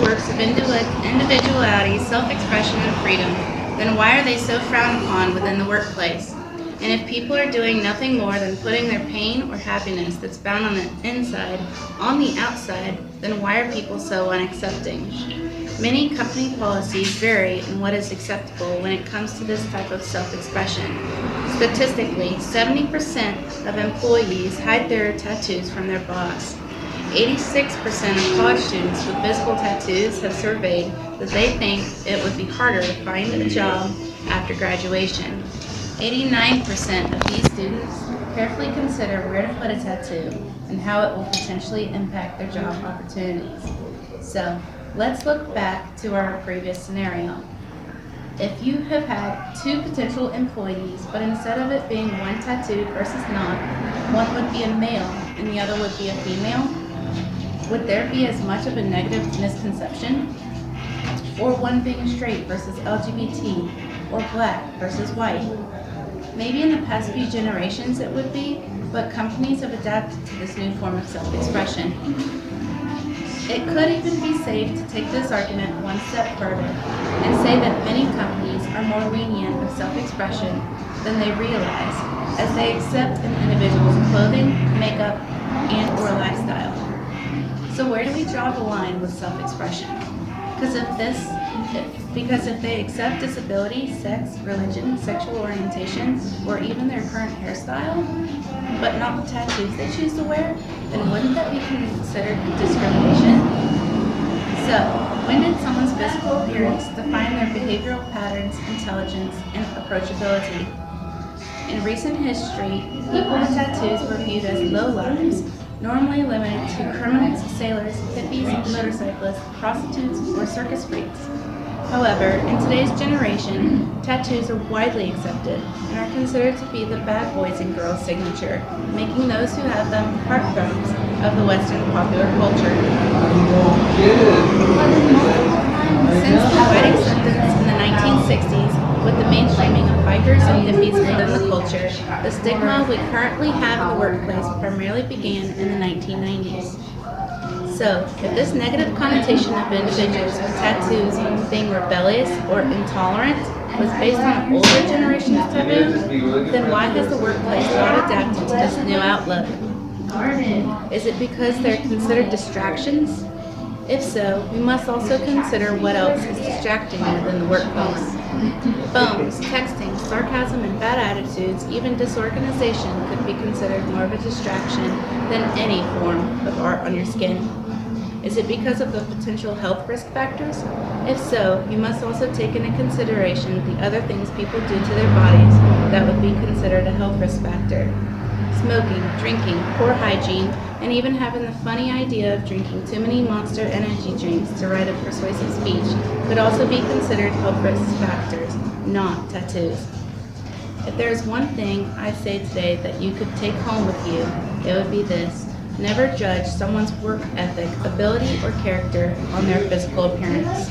works of individuality, self-expression, and freedom, then why are they so frowned upon within the workplace? And if people are doing nothing more than putting their pain or happiness that's bound on the inside on the outside, then why are people so unaccepting? Many company policies vary in what is acceptable when it comes to this type of self-expression. Statistically, 70% of employees hide their tattoos from their boss. 86% of college students with physical tattoos have surveyed that they think it would be harder to find a job after graduation. 89% of these students carefully consider where to put a tattoo and how it will potentially impact their job opportunities. So, let's look back to our previous scenario. If you have had two potential employees, but instead of it being one tattooed versus not, one would be a male and the other would be a female, would there be as much of a negative misconception? Or one being straight versus LGBT, or black versus white? Maybe in the past few generations it would be, but companies have adapted to this new form of self-expression. It could even be safe to take this argument one step further and say that many companies are more lenient of self-expression than they realize, as they accept an individual's clothing, makeup, and or lifestyle. So where do we draw the line with self-expression? Because if they accept disability, sex, religion, sexual orientation, or even their current hairstyle, but not the tattoos they choose to wear, then wouldn't that be considered discrimination? So, when did someone's physical appearance define their behavioral patterns, intelligence, and approachability? In recent history, people with tattoos were viewed as lowlifes, normally limited to criminals, sailors, hippies, motorcyclists, prostitutes, or circus freaks. However, in today's generation, tattoos are widely accepted and are considered to be the bad boys and girls signature, making those who have them heartthrobs of the Western popular culture. Since the wide acceptance in the 1960s, with the mainstreaming of bikers and hippies within the culture, the stigma we currently have in the workplace primarily began in the 1990s. So, if this negative connotation of individuals with tattoos being rebellious or intolerant was based on an older generation's taboo, then why has the workplace not adapted to this new outlook? Is it because they're considered distractions? If so, we must also consider what else is distracting within the workplace. Phones, texting, sarcasm, and bad attitudes, even disorganization could be considered more of a distraction than any form of art on your skin. Is it because of the potential health risk factors? If so, you must also take into consideration the other things people do to their bodies that would be considered a health risk factor. Smoking, drinking, poor hygiene, and even having the funny idea of drinking too many Monster energy drinks to write a persuasive speech could also be considered health risk factors, not tattoos. If there is one thing I say today that you could take home with you, it would be this. Never judge someone's work ethic, ability, or character on their physical appearance.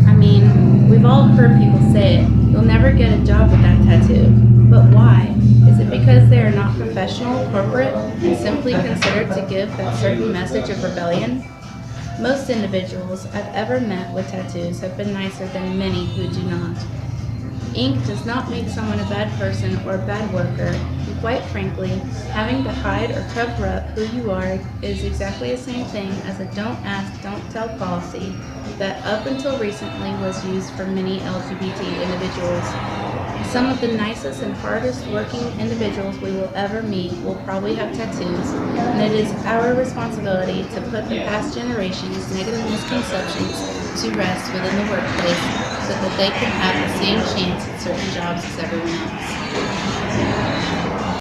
I mean, we've all heard people say it, you'll never get a job with that tattoo. But why? Is it because they are not professional, corporate, and simply considered to give that certain message of rebellion? Most individuals I've ever met with tattoos have been nicer than many who do not. Ink does not make someone a bad person or a bad worker, and quite frankly, having to hide or cover up who you are is exactly the same thing as a don't ask, don't tell policy that up until recently was used for many LGBT individuals. Some of the nicest and hardest working individuals we will ever meet will probably have tattoos, and it is our responsibility to put the past generation's negative misconceptions to rest within the workplace so that they can have the same chance at certain jobs as everyone else.